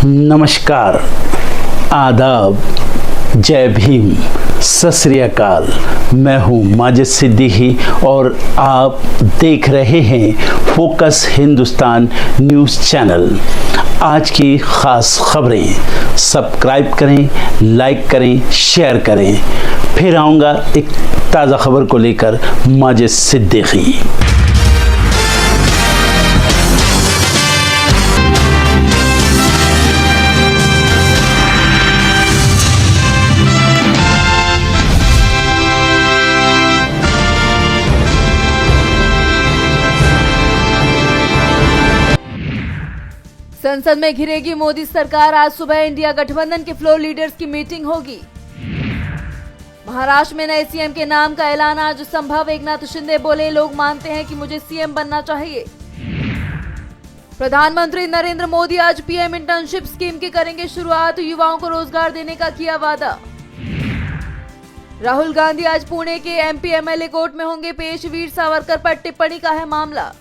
नमस्कार, आदाब, जय भीम, सत श्री अकाल। मैं हूँ माजिद सिद्दीकी और आप देख रहे हैं फोकस हिंदुस्तान न्यूज़ चैनल। आज की ख़ास खबरें सब्सक्राइब करें, लाइक करें, शेयर करें। फिर आऊँगा एक ताज़ा खबर को लेकर माजिद सिद्दीकी। संसद में घिरेगी मोदी सरकार। आज सुबह इंडिया गठबंधन के फ्लोर लीडर्स की मीटिंग होगी। महाराष्ट्र में नए सीएम के नाम का ऐलान आज संभव। एकनाथ शिंदे बोले, लोग मानते हैं कि मुझे सीएम बनना चाहिए। प्रधानमंत्री नरेंद्र मोदी आज पीएम इंटर्नशिप स्कीम की करेंगे शुरुआत। युवाओं को रोजगार देने का किया वादा। राहुल गांधी आज पुणे के एमपी एमएलए कोर्ट में होंगे पेश। वीर सावरकर पर टिप्पणी का है मामला।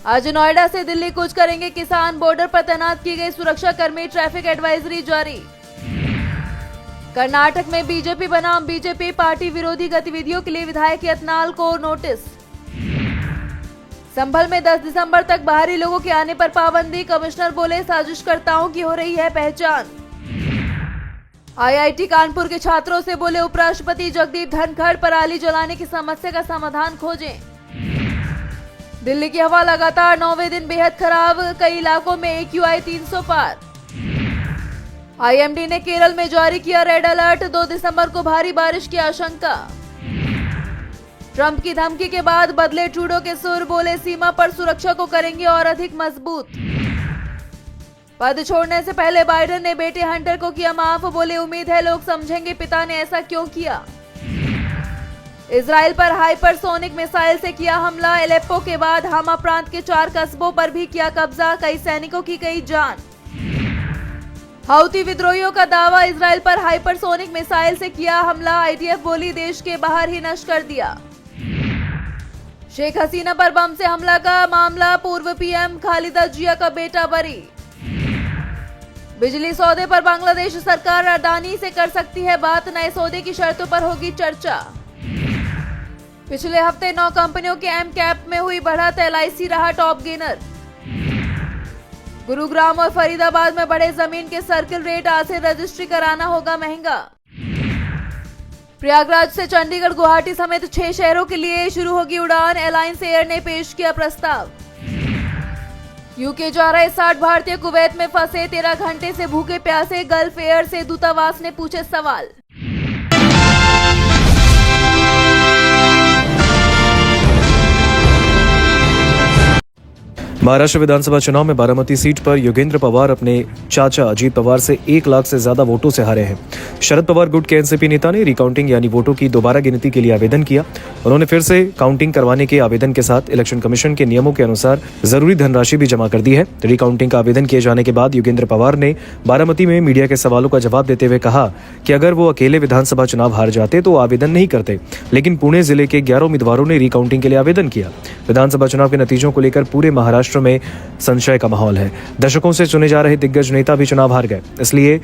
आज नोएडा से दिल्ली कूच करेंगे किसान। बॉर्डर पर तैनात किए गए सुरक्षा कर्मी। ट्रैफिक एडवाइजरी जारी। कर्नाटक में बीजेपी बनाम बीजेपी पार्टी विरोधी गतिविधियों के लिए विधायक यत्नाल को नोटिस। संभल में 10 दिसंबर तक बाहरी लोगों के आने पर पाबंदी। कमिश्नर बोले, साजिशकर्ताओं की हो रही है पहचान। आईआईटी कानपुर के छात्रों से बोले उपराष्ट्रपति जगदीप धनखड़, पराली जलाने की समस्या का समाधान खोजें। दिल्ली की हवा लगातार 9वें दिन बेहद खराब। कई इलाकों में AQI 300 पार। आईएमडी ने केरल में जारी किया रेड अलर्ट। 2 दिसंबर को भारी बारिश की आशंका। ट्रंप की धमकी के बाद बदले ट्रूडो के सुर। बोले, सीमा पर सुरक्षा को करेंगे और अधिक मजबूत। पद छोड़ने से पहले बाइडेन ने बेटे हंटर को किया माफ। बोले, उम्मीद है लोग समझेंगे पिता ने ऐसा क्यों किया। इजराइल पर हाइपरसोनिक मिसाइल से किया हमला। एलेप्पो के बाद हामा प्रांत के 4 कस्बों पर भी किया कब्जा। कई सैनिकों की गई जान। हाउती विद्रोहियों का दावा, इजराइल पर हाइपरसोनिक मिसाइल से किया हमला। आईडीएफ बोली, देश के बाहर ही नष्ट कर दिया। शेख हसीना पर बम से हमला का मामला। पूर्व पीएम खालिदा जिया का बेटा बरी। बिजली सौदे पर बांग्लादेश सरकार अडानी से कर सकती है बात। नए सौदे की शर्तों पर होगी चर्चा। पिछले हफ्ते 9 कंपनियों के एम कैप में हुई बढ़त। LIC रहा टॉप गेनर। गुरुग्राम और फरीदाबाद में बढ़े जमीन के सर्किल रेट। आज से रजिस्ट्री कराना होगा महंगा। प्रयागराज से चंडीगढ़, गुवाहाटी समेत 6 शहरों के लिए शुरू होगी उड़ान। एलायंस एयर ने पेश किया प्रस्ताव। यूके जा रहे 60 भारतीय कुवैत में फंसे। 13 घंटे से भूखे प्यासे। गल्फ एयर से दूतावास ने पूछे सवाल। महाराष्ट्र विधानसभा चुनाव में बारामती सीट पर योगेंद्र पवार अपने चाचा अजीत पवार से 1 लाख से ज्यादा वोटों से हारे हैं। शरद पवार गुट के एनसीपी नेता ने रिकाउंटिंग यानी वोटों की दोबारा गिनती के लिए आवेदन किया। उन्होंने फिर से काउंटिंग करवाने के आवेदन के साथ इलेक्शन कमीशन के नियमों के अनुसार जरूरी धनराशि भी जमा कर दी है। रिकाउंटिंग का आवेदन किए जाने के बाद योगेंद्र पवार ने बारामती में मीडिया के सवालों का जवाब देते हुए कहा कि अगर वो अकेले विधानसभा चुनाव हार जाते तो आवेदन नहीं करते, लेकिन पुणे जिले के 11 उम्मीदवारों ने रिकाउंटिंग के लिए आवेदन किया। विधानसभा चुनाव के नतीजों को लेकर पूरे महाराष्ट्र में संशय का माहौल है। दशकों से चुने जा रहे दिग्गज नेता भी चुनाव हार गए। इसलिए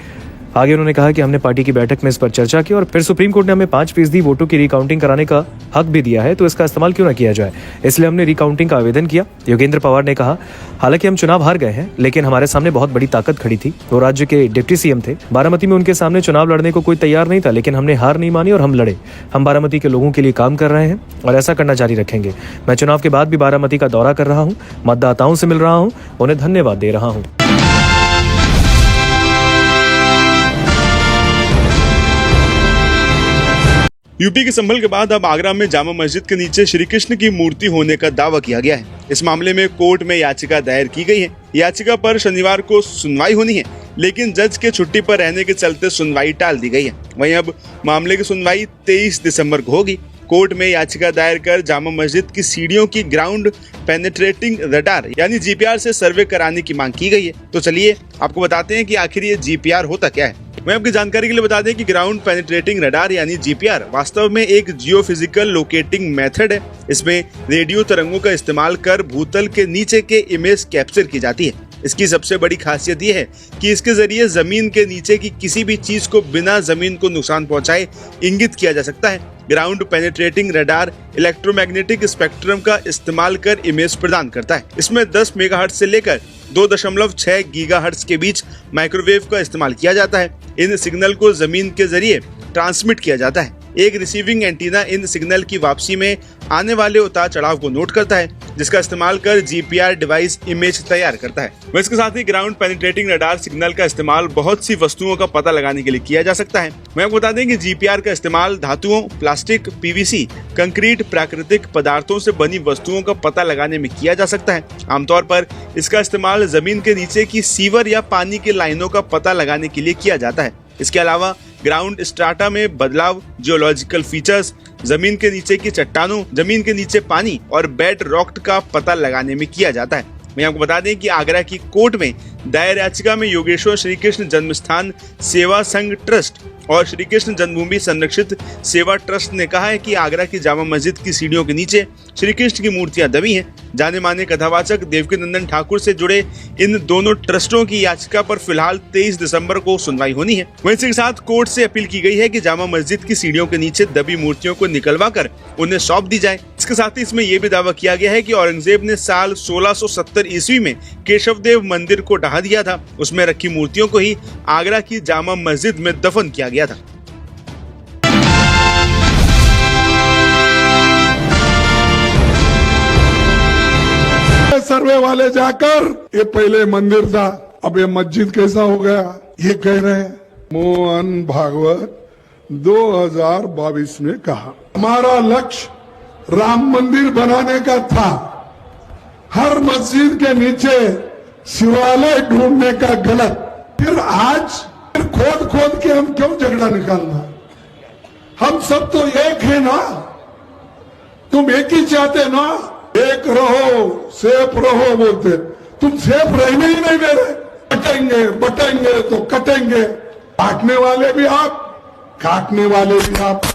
आगे उन्होंने कहा कि हमने पार्टी की बैठक में इस पर चर्चा की और फिर सुप्रीम कोर्ट ने हमें 5% वोटों की रिकाउंटिंग कराने का हक भी दिया है, तो इसका इस्तेमाल क्यों ना किया जाए। इसलिए हमने रिकाउंटिंग का आवेदन किया। योगेंद्र पवार ने कहा, हालांकि हम चुनाव हार गए हैं, लेकिन हमारे सामने बहुत बड़ी ताकत खड़ी थी। वो राज्य के डिप्टी सीएम थे। बारामती में उनके सामने चुनाव लड़ने को कोई तैयार नहीं था, लेकिन हमने हार नहीं मानी और हम लड़े। हम बारामती के लोगों के लिए काम कर रहे हैं और ऐसा करना जारी रखेंगे। मैं चुनाव के बाद भी बारामती का दौरा कर रहा हूँ, मतदाताओं से मिल रहा हूँ, उन्हें धन्यवाद दे रहा हूँ। यूपी के संभल के बाद अब आगरा में जामा मस्जिद के नीचे श्री कृष्ण की मूर्ति होने का दावा किया गया है। इस मामले में कोर्ट में याचिका दायर की गई है। याचिका पर शनिवार को सुनवाई होनी है, लेकिन जज के छुट्टी पर रहने के चलते सुनवाई टाल दी गई है। वहीं अब मामले की सुनवाई 23 दिसंबर को होगी। कोर्ट में याचिका दायर कर जामा मस्जिद की सीढ़ियों की ग्राउंड पेनिट्रेटिंग रडार यानी GPR से सर्वे कराने की मांग की गई है। तो चलिए आपको बताते हैं कि आखिर ये GPR होता क्या है। मैं आपकी जानकारी के लिए बता दें कि ग्राउंड पेनिट्रेटिंग रडार यानी जीपीआर वास्तव में एक जियोफिजिकल लोकेटिंग मेथड है। इसमें रेडियो तरंगों का इस्तेमाल कर भूतल के नीचे के इमेज कैप्चर की जाती है। इसकी सबसे बड़ी खासियत यह है कि इसके जरिए जमीन के नीचे की किसी भी चीज को बिना जमीन को नुकसान पहुंचाए इंगित किया जा सकता है। Ground penetrating radar electromagnetic spectrum का इस्तेमाल कर इमेज प्रदान करता है। इसमें 10 मेगाहर्ट्ज से लेकर 2.6 गीगाहर्ट्ज के बीच माइक्रोवेव का इस्तेमाल किया जाता है। इन सिग्नल को जमीन के जरिए ट्रांसमिट किया जाता है। एक रिसीविंग एंटीना इन सिग्नल की वापसी में आने वाले उतार चढ़ाव को नोट करता है, जिसका इस्तेमाल कर जीपीआर डिवाइस इमेज तैयार करता है। इसके साथ ही ग्राउंड पेनिट्रेटिंग रडार सिग्नल का इस्तेमाल बहुत सी वस्तुओं का पता लगाने के लिए किया जा सकता है। मैं आपको बता दें कि जीपीआर का इस्तेमाल धातुओं, प्लास्टिक, पीवीसी, कंक्रीट, प्राकृतिक पदार्थों से बनी वस्तुओं का पता लगाने में किया जा सकता है। आमतौर पर इसका इस्तेमाल जमीन के नीचे की सीवर या पानी की लाइनों का पता लगाने के लिए किया जाता है। इसके अलावा ग्राउंड स्ट्राटा में बदलाव, जियोलॉजिकल फीचर्स, जमीन के नीचे की चट्टानों, जमीन के नीचे पानी और बेड रॉक का पता लगाने में किया जाता है। मैं आपको बता दें कि आगरा की कोर्ट में दायर याचिका में योगेश्वर श्री कृष्ण जन्मस्थान सेवा संघ ट्रस्ट और श्री कृष्ण जन्मभूमि संरक्षित सेवा ट्रस्ट ने कहा है कि आगरा की जामा मस्जिद की सीढ़ियों के नीचे श्री कृष्ण की मूर्तियां दबी हैं। जाने माने कथावाचक देवकी नंदन ठाकुर से जुड़े इन दोनों ट्रस्टों की याचिका पर फिलहाल 23 दिसंबर को सुनवाई होनी है। वहीं इसी के साथ कोर्ट से अपील की गई है कि जामा मस्जिद की सीढ़ियों के नीचे दबी मूर्तियों को निकलवा कर उन्हें सौंप दी जाए। इसके साथ ही इसमें यह भी दावा किया गया है कि औरंगजेब ने साल 1670 ईस्वी में केशवदेव मंदिर को ढहा दिया था। उसमें रखी मूर्तियों को ही आगरा की जामा मस्जिद में दफन किया गया था। सर्वे वाले जाकर ये पहले मंदिर था, अब ये मस्जिद कैसा हो गया ये कह रहे हैं। मोहन भागवत 2022 में कहा हमारा लक्ष्य राम मंदिर बनाने का था, हर मस्जिद के नीचे शिवालय ढूंढने का गलत। फिर आज खोद खोद के हम क्यों झगड़ा निकालना? हम सब तो एक है ना, तुम एक ही चाहते ना, एक रहो सेफ रहो बोलते, तुम सेफ रहने ही नहीं दे रहे। बटेंगे तो कटेंगे, काटने वाले भी आप, काटने वाले भी आप।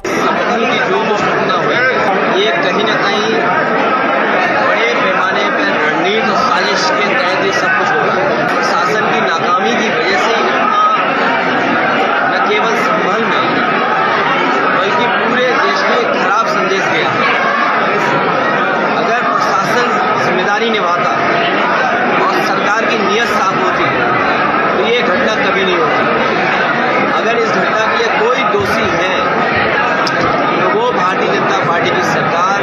ये कहीं न कहीं बड़े पैमाने पर रणनीति और साजिश के तहत ये सब कुछ होगा। प्रशासन की नाकामी की वजह से न केवल संभल में बल्कि पूरे देश में एक खराब संदेश गया है। अगर प्रशासन जिम्मेदारी निभाता और सरकार की नीयत साफ होती तो ये घटना कभी नहीं होती। अगर इस घटना के लिए कोई दोषी है तो वो भारतीय जनता पार्टी की सरकार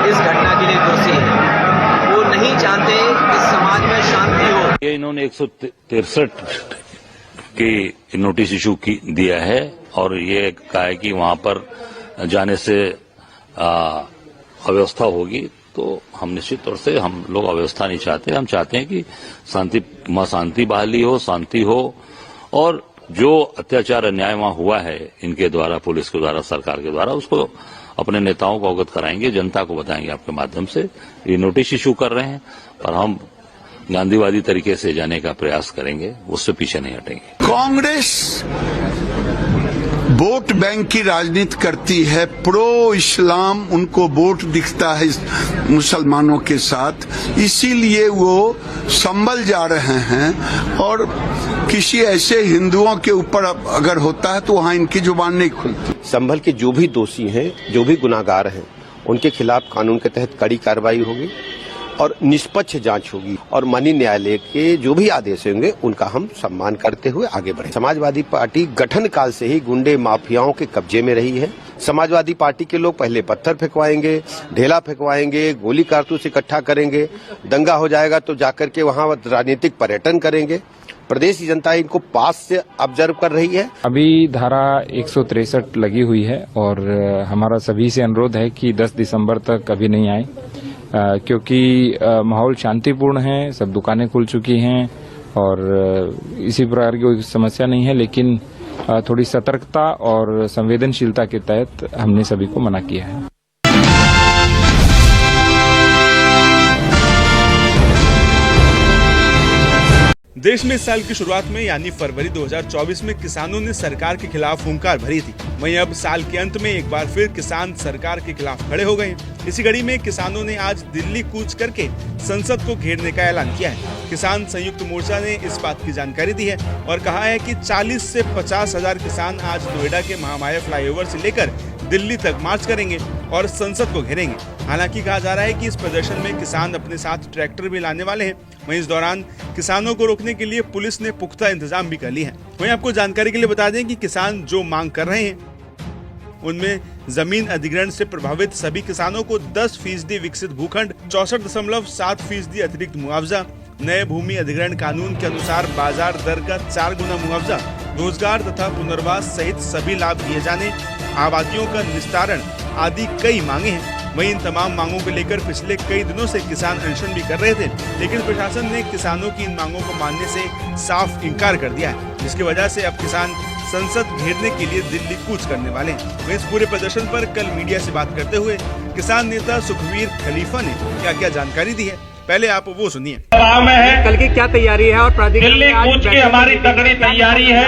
इस घटना के लिए दोषी है। वो नहीं चाहते कि समाज में शांति हो। ये इन्होंने 163 की नोटिस इशू दिया है और ये कहा है कि वहां पर जाने से अव्यवस्था होगी। तो हम निश्चित तौर से हम लोग अव्यवस्था नहीं चाहते। हम चाहते हैं कि शांति बहाली हो, शांति हो और जो अत्याचार अन्याय वहां हुआ है इनके द्वारा, पुलिस के द्वारा, सरकार के द्वारा, उसको अपने नेताओं को अवगत कराएंगे, जनता को बताएंगे आपके माध्यम से। ये नोटिस इशू कर रहे हैं पर हम गांधीवादी तरीके से जाने का प्रयास करेंगे, उससे पीछे नहीं हटेंगे। कांग्रेस वोट बैंक की राजनीति करती है, प्रो इस्लाम उनको वोट दिखता है मुसलमानों के साथ, इसीलिए वो संभल जा रहे हैं। और किसी ऐसे हिंदुओं के ऊपर अगर होता है तो वहाँ इनकी जुबान नहीं खुलती। संभल के जो भी दोषी हैं, जो भी गुनाहगार हैं, उनके खिलाफ कानून के तहत कड़ी कार्रवाई होगी और निष्पक्ष जांच होगी और माननीय न्यायालय के जो भी आदेश होंगे उनका हम सम्मान करते हुए आगे बढ़े। समाजवादी पार्टी गठन काल से ही गुंडे माफियाओं के कब्जे में रही है। समाजवादी पार्टी के लोग पहले पत्थर फेंकवाएंगे, ढेला फेंकवाएंगे, गोली कारतूस इकट्ठा करेंगे, दंगा हो जाएगा तो जाकर के वहां राजनीतिक पर्यटन करेंगे। प्रदेश की जनता इनको पास से ऑब्जर्व कर रही है। अभी धारा 163 लगी हुई है और हमारा सभी से अनुरोध है कि 10 दिसंबर तक अभी नहीं आए, क्योंकि माहौल शांतिपूर्ण है, सब दुकानें खुल चुकी हैं और इसी प्रकार की कोई समस्या नहीं है। लेकिन थोड़ी सतर्कता और संवेदनशीलता के तहत हमने सभी को मना किया है। देश में इस साल की शुरुआत में यानी फरवरी 2024 में किसानों ने सरकार के खिलाफ हुंकार भरी थी। वहीं अब साल के अंत में एक बार फिर किसान सरकार के खिलाफ खड़े हो गए हैं। इसी कड़ी में किसानों ने आज दिल्ली कूच करके संसद को घेरने का ऐलान किया है। किसान संयुक्त मोर्चा ने इस बात की जानकारी दी है और कहा है कि 40 से 50 हजार किसान आज नोएडा के महामाया फ्लाईओवर से लेकर दिल्ली तक मार्च करेंगे और संसद को घेरेंगे। हालांकि कहा जा रहा है कि इस प्रदर्शन में किसान अपने साथ ट्रैक्टर भी लाने वाले हैं। वहीं इस दौरान किसानों को रोकने के लिए पुलिस ने पुख्ता इंतजाम भी कर लिए हैं। वहीं आपको जानकारी के लिए बता दें कि किसान जो मांग कर रहे हैं उनमें जमीन अधिग्रहण से प्रभावित सभी किसानों को 10% विकसित भूखंड, 64.7% अतिरिक्त मुआवजा, नए भूमि अधिग्रहण कानून के अनुसार बाजार दर का 4 गुना मुआवजा, रोजगार तथा पुनर्वास सहित सभी लाभ दिए जाने, आबादियों का निस्तारण आदि कई मांगे हैं। वहीं इन तमाम मांगों को लेकर पिछले कई दिनों से किसान अनशन भी कर रहे थे, लेकिन प्रशासन ने किसानों की इन मांगों को मानने से साफ इनकार कर दिया है, जिसकी वजह से अब किसान संसद घेरने के लिए दिल्ली कूच करने वाले हैं। वहीं इस पूरे प्रदर्शन पर कल मीडिया से बात करते हुए किसान नेता सुखवीर खलीफा ने क्या क्या जानकारी दी है, पहले आप वो सुनिए। कल की क्या तैयारी है और दिल्ली कूच की हमारी तगड़ी तैयारी है।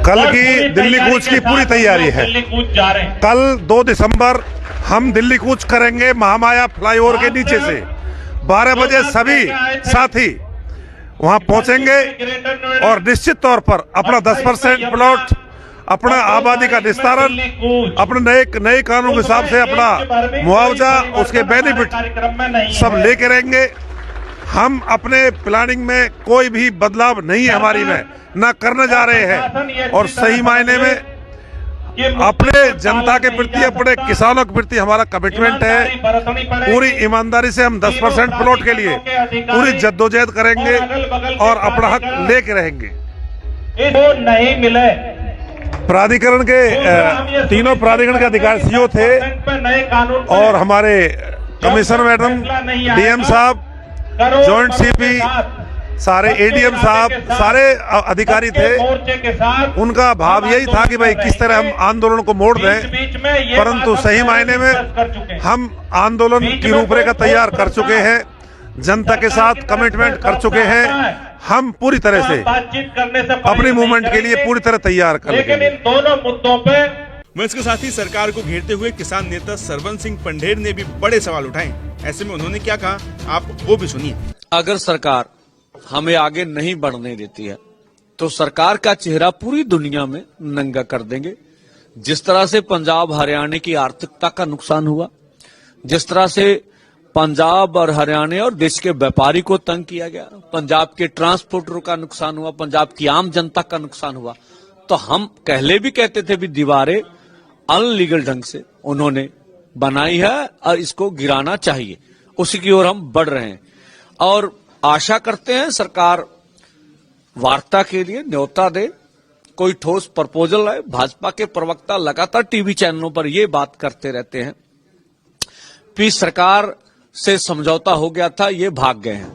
कल की दिल्ली कूच की पूरी तैयारी है। दिल्ली कूच जा रहे हैं। कल 2 दिसंबर हम दिल्ली कूच करेंगे महामाया फ्लाईओवर के नीचे से। 12 बजे सभी साथी वहां पहुंचेंगे और निश्चित तौर पर अपना 10% प्लॉट, अपना आबादी का निस्तारण, अपने नए कानून के हिसाब से अपना मुआवजा, उसके बेनिफिट सब लेके रहेंगे। हम अपने प्लानिंग में कोई भी बदलाव नहीं है हमारी में, ना करने जा रहे हैं। और सही मायने में अपने जनता के प्रति, अपने किसानों के प्रति हमारा कमिटमेंट है। पूरी ईमानदारी से हम 10% प्लॉट के लिए पूरी जद्दोजहद करेंगे और अपना हक लेके रहेंगे। नहीं मिले प्राधिकरण के तीनों प्राधिकरण के अधिकारी सीओ थे और हमारे कमिश्नर मैडम, डीएम साहब, जॉइंट सीपी, सारे एडीएम साहब, सारे अधिकारी थे। उनका भाव यही था कि भाई किस तरह हम आंदोलन को मोड़ दें, परंतु सही मायने में हम आंदोलन की रूपरेखा तैयार कर चुके हैं, जनता के साथ कमिटमेंट कर चुके हैं। हम पूरी तरह से अपनी मूवमेंट के लिए पूरी तरह तैयार कर लेंगे। इन दोनों मुद्दों पे इसके साथ ही सरकार को घेरते हुए किसान नेता सरवन सिंह पंढेर ने भी बड़े सवाल उठाए। ऐसे में उन्होंने क्या कहा, आप वो भी सुनिए। अगर सरकार हमें आगे नहीं बढ़ने देती है तो सरकार का चेहरा पूरी दुनिया में नंगा कर देंगे। जिस तरह से पंजाब हरियाणा की आर्थिकता का नुकसान हुआ, जिस तरह से पंजाब और हरियाणा और देश के व्यापारी को तंग किया गया, पंजाब के ट्रांसपोर्टरों का नुकसान हुआ, पंजाब की आम जनता का नुकसान हुआ, तो हम पहले भी कहते थे भी दीवारें अनलीगल ढंग से उन्होंने बनाई है और इसको गिराना चाहिए। उसी की ओर हम बढ़ रहे हैं और आशा करते हैं सरकार वार्ता के लिए न्योता दे, कोई ठोस प्रपोजल है। भाजपा के प्रवक्ता लगातार टीवी चैनलों पर ये बात करते रहते हैं कि सरकार से समझौता हो गया था, ये भाग गए हैं।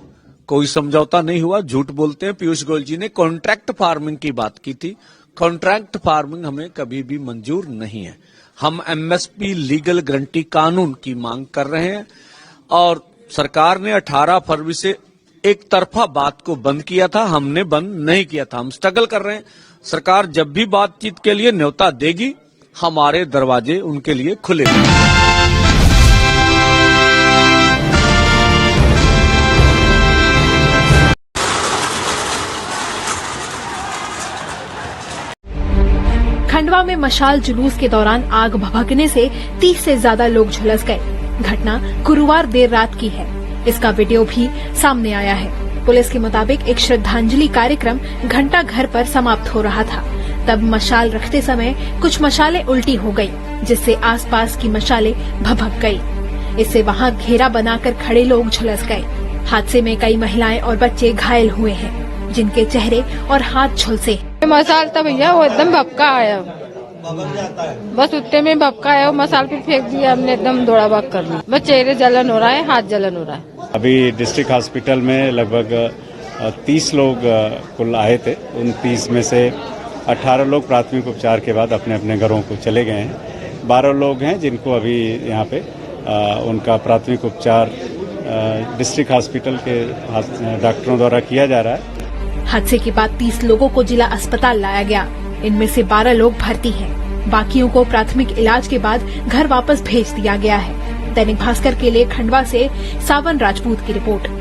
कोई समझौता नहीं हुआ, झूठ बोलते हैं। पीयूष गोयल जी ने कॉन्ट्रैक्ट फार्मिंग की बात की थी। कॉन्ट्रैक्ट फार्मिंग हमें कभी भी मंजूर नहीं है। हम एमएसपी लीगल गारंटी कानून की मांग कर रहे हैं और सरकार ने 18 फरवरी से एक तरफा बात को बंद किया था, हमने बंद नहीं किया था। हम स्ट्रगल कर रहे हैं। सरकार जब भी बातचीत के लिए न्योता देगी, हमारे दरवाजे उनके लिए खुले। खंडवा में मशाल जुलूस के दौरान आग भभकने से 30 से ज्यादा लोग झुलस गए। घटना गुरुवार देर रात की है। इसका वीडियो भी सामने आया है। पुलिस के मुताबिक एक श्रद्धांजलि कार्यक्रम घंटा घर पर समाप्त हो रहा था। तब मशाल रखते समय कुछ मशालें उल्टी हो गयी, जिससे आसपास की मशालें भभक गयी। इससे वहां घेरा बनाकर खड़े लोग झुलस गए। हादसे में कई महिलाएं और बच्चे घायल हुए हैं, जिनके चेहरे और हाथ झुलसे। मसाल था भैया, वो एकदम भपका आया, बस उतने में भपका आया, मसाल पे फेंक दिया हमने, एकदम दौड़ा भाग कर ली। बस चेहरे जलन हो रहा है, हाथ जलन हो रहा है। अभी डिस्ट्रिक्ट हॉस्पिटल में लगभग 30 लोग कुल आए थे। उन 30 में से 18 लोग प्राथमिक उपचार के बाद अपने अपने घरों को चले गए हैं। 12 लोग हैं जिनको अभी यहाँ पे उनका प्राथमिक उपचार डिस्ट्रिक्ट हॉस्पिटल के डॉक्टरों द्वारा किया जा रहा है। हादसे के बाद 30 लोगों को जिला अस्पताल लाया गया। इनमें से 12 लोग भर्ती हैं। बाकियों को प्राथमिक इलाज के बाद घर वापस भेज दिया गया है। दैनिक भास्कर के लिए खंडवा से सावन राजपूत की रिपोर्ट।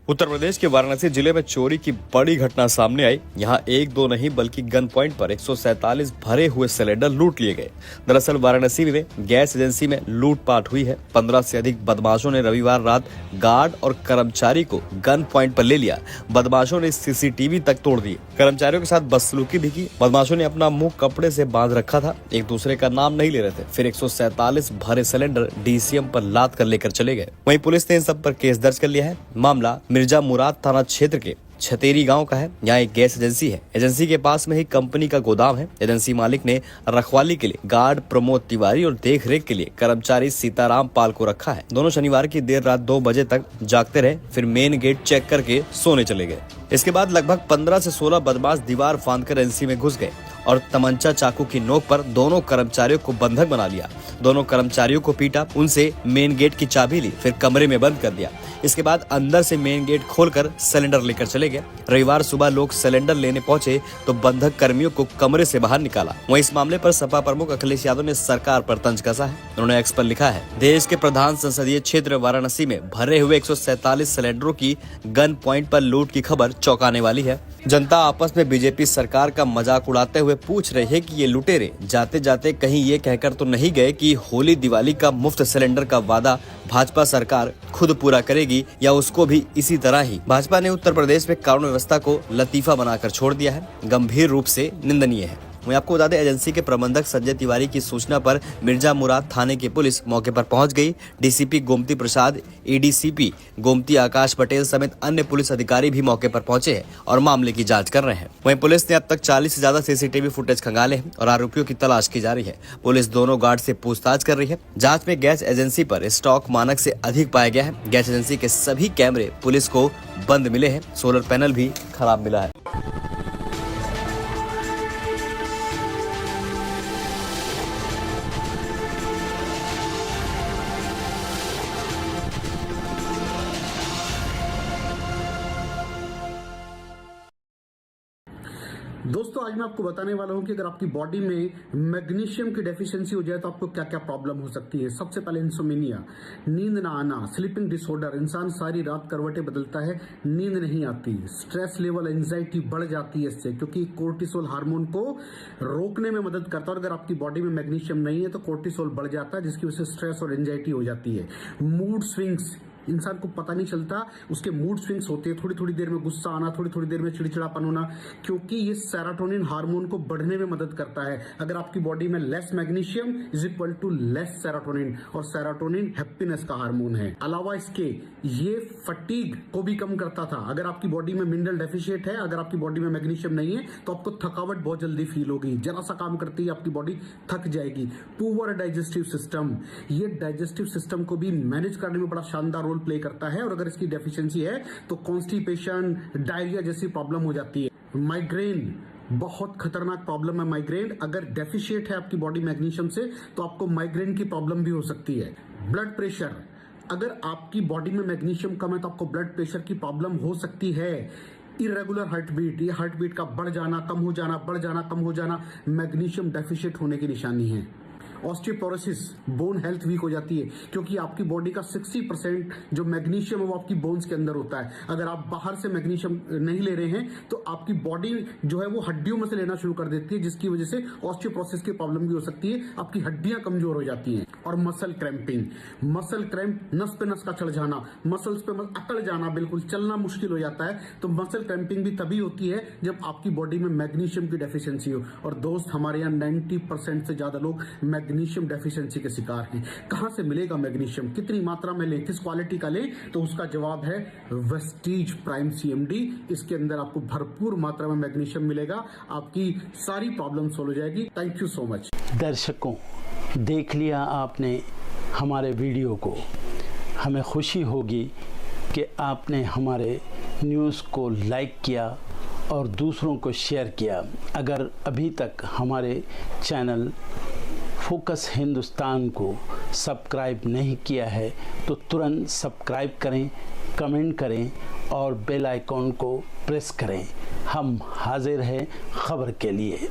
उत्तर प्रदेश के वाराणसी जिले में चोरी की बड़ी घटना सामने आई। यहां एक दो नहीं बल्कि गन पॉइंट पर 147 भरे हुए सिलेंडर लूट लिए गए। दरअसल वाराणसी में गैस एजेंसी में लूटपाट हुई है। 15 से अधिक बदमाशों ने रविवार रात गार्ड और कर्मचारी को गन पॉइंट पर ले लिया। बदमाशों ने सीसीटीवी तक तोड़ दिए। कर्मचारियों के साथ बदसलूकी भी की। बदमाशों ने अपना मुंह कपड़े से बांध रखा था, एक दूसरे का नाम नहीं ले रहे थे। फिर 147 भरे सिलेंडर डीसीएम पर लाद कर लेकर चले गए। वहीं पुलिस ने इन सब पर केस दर्ज कर लिया है। मामला मिर्जा मुराद थाना क्षेत्र के छतेरी गांव का है। यहाँ एक गैस एजेंसी है। एजेंसी के पास में ही कंपनी का गोदाम है। एजेंसी मालिक ने रखवाली के लिए गार्ड प्रमोद तिवारी और देखरेख के लिए कर्मचारी सीताराम पाल को रखा है। दोनों शनिवार की देर रात 2 बजे तक जागते रहे, फिर मेन गेट चेक करके सोने चले गए। इसके बाद लगभग 15 से 16 बदमाश दीवार फांदकर एजेंसी में घुस गए और तमंचा चाकू की नोक पर दोनों कर्मचारियों को बंधक बना लिया। दोनों कर्मचारियों को पीटा, उनसे मेन गेट की चाबी ली, फिर कमरे में बंद कर दिया। इसके बाद अंदर से मेन गेट खोलकर सिलेंडर लेकर चले गए। रविवार सुबह लोग सिलेंडर लेने पहुंचे तो बंधक कर्मियों को कमरे से बाहर निकाला। वहीं इस मामले पर सपा प्रमुख अखिलेश यादव ने सरकार पर तंज कसा है। उन्होंने एक्स पर लिखा है, देश के प्रधान संसदीय क्षेत्र वाराणसी में भरे हुए 147 सिलेंडरों की गन पॉइंट पर लूट की खबर चौंकाने वाली है। जनता आपस में बीजेपी सरकार का मजाक उड़ाते हुए पूछ रहे हैं कि ये लुटेरे जाते जाते कहीं ये कहकर तो नहीं गए कि होली दिवाली का मुफ्त सिलेंडर का वादा भाजपा सरकार खुद पूरा करेगी या उसको भी इसी तरह ही। भाजपा ने उत्तर प्रदेश में कानून व्यवस्था को लतीफा बनाकर छोड़ दिया है, गंभीर रूप से निंदनीय है। वहीं आपको बता दें, एजेंसी के प्रबंधक संजय तिवारी की सूचना पर मिर्जा मुराद थाने की पुलिस मौके पर पहुंच गई। डीसीपी गोमती प्रसाद, एडीसीपी गोमती आकाश पटेल समेत अन्य पुलिस अधिकारी भी मौके पर पहुंचे हैं और मामले की जांच कर रहे हैं। वहीं पुलिस ने अब तक 40 से ज्यादा सीसीटीवी फुटेज खंगाले हैं और आरोपियों की तलाश की जा रही है। पुलिस दोनों गार्ड से पूछताछ कर रही है। जाँच में गैस एजेंसी पर स्टॉक मानक से अधिक पाया गया है। गैस एजेंसी के सभी कैमरे पुलिस को बंद मिले हैं। सोलर पैनल भी खराब मिला है। दोस्तों, आज मैं आपको बताने वाला हूं कि अगर आपकी बॉडी में मैग्नीशियम की डेफिशिएंसी हो जाए तो आपको क्या क्या प्रॉब्लम हो सकती है। सबसे पहले इंसोमेनिया, नींद ना आना, स्लीपिंग डिसऑर्डर, इंसान सारी रात करवटें बदलता है, नींद नहीं आती, स्ट्रेस लेवल, एंजाइटी बढ़ जाती है इससे, क्योंकि कोर्टिसोल हार्मोन को रोकने में मदद करता है। और अगर आपकी बॉडी में मैग्नीशियम नहीं है तो कोर्टिसोल बढ़ जाता है, जिसकी वजह से स्ट्रेस और एंजाइटी हो जाती है। मूड स्विंग्स, इंसान को पता नहीं चलता उसके मूड स्विंग्स होते हैं, थोड़ी थोड़ी देर में गुस्सा आना, थोड़ी थोड़ी देर में चिड़चिड़ापन होना, क्योंकि ये सेरोटोनिन हार्मोन को बढ़ने में मदद करता है। अगर आपकी बॉडी में less magnesium is equal to less serotonin, और सेरोटोनिन हैप्पीनेस का हार्मोन है। अलावा इसके ये फटीग को भी कम करता था। अगर आपकी बॉडी में मिनरल डेफिशिएट है, अगर आपकी बॉडी में मैग्नीशियम नहीं है तो आपको थकावट बहुत जल्दी फील होगी, जरा सा काम करती है आपकी बॉडी थक जाएगी। पुअर डाइजेस्टिव सिस्टम, ये डाइजेस्टिव सिस्टम को भी मैनेज करने में बड़ा शानदार रोल प्ले करता है। और अगर इसकी डेफिशिएंसी है तो कॉन्स्टिपेशन, डायरिया जैसी प्रॉब्लम हो जाती है। माइग्रेन, बहुत खतरनाक प्रॉब्लम है माइग्रेन। अगर डेफिशिएट है आपकी बॉडी मैग्नीशियम से तो आपको माइग्रेन की प्रॉब्लम भी हो सकती है। ब्लड प्रेशर, अगर आपकी बॉडी में मैग्नीशियम कम है तो आपको ब्लड प्रेशर की प्रॉब्लम हो सकती है। इरेगुलर हार्ट बीट, ये हार्ट बीट का बढ़ जाना, कम हो जाना, बढ़ जाना, कम हो जाना, मैग्नीशियम डेफिशिएट होने की निशानी है। ऑस्टियोपोरोसिस, बोन हेल्थ वीक हो जाती है, क्योंकि आपकी बॉडी का 60% जो मैग्नीशियम है वो आपकी बोन्स के अंदर होता है। अगर आप बाहर से मैग्नीशियम नहीं ले रहे हैं तो आपकी बॉडी जो है वो हड्डियों में से लेना शुरू कर देती है, जिसकी वजह से ऑस्टियोपोरोसिस की प्रॉब्लम भी हो सकती है, आपकी हड्डियां कमजोर हो जाती हैं। और मसल क्रैम्पिंग, मसल क्रैम्प, नस पे नस का चढ़ जाना, मसल्स पे अकड़ जाना, बिल्कुल चलना मुश्किल हो जाता है। तो मसल क्रैम्पिंग भी तभी होती है जब आपकी बॉडी में मैग्नीशियम की डेफिशिएंसी हो। और दोस्त, हमारे यहाँ 90% से ज्यादा लोग मैग्नीशियम डेफिशिएंसी के शिकार हैं। कहां से मिलेगा मैग्नीशियम, कितनी मात्रा में लें, किस क्वालिटी का लें? तो उसका जवाब है वेस्टीज प्राइम CMD। इसके अंदर आपको भरपूर मात्रा में मैग्नीशियम मिलेगा, आपकी सारी प्रॉब्लम सॉल्व हो जाएगी। Thank you so much. दर्शकों, देख लिया आपने हमारे वीडियो को। हमें खुशी होगी कि आपने हमारे न्यूज़ को लाइक किया और दूसरों को शेयर किया। अगर अभी तक हमारे चैनल फोकस हिंदुस्तान को सब्सक्राइब नहीं किया है तो तुरंत सब्सक्राइब करें, कमेंट करें और बेल आइकॉन को प्रेस करें। हम हाजिर हैं खबर के लिए।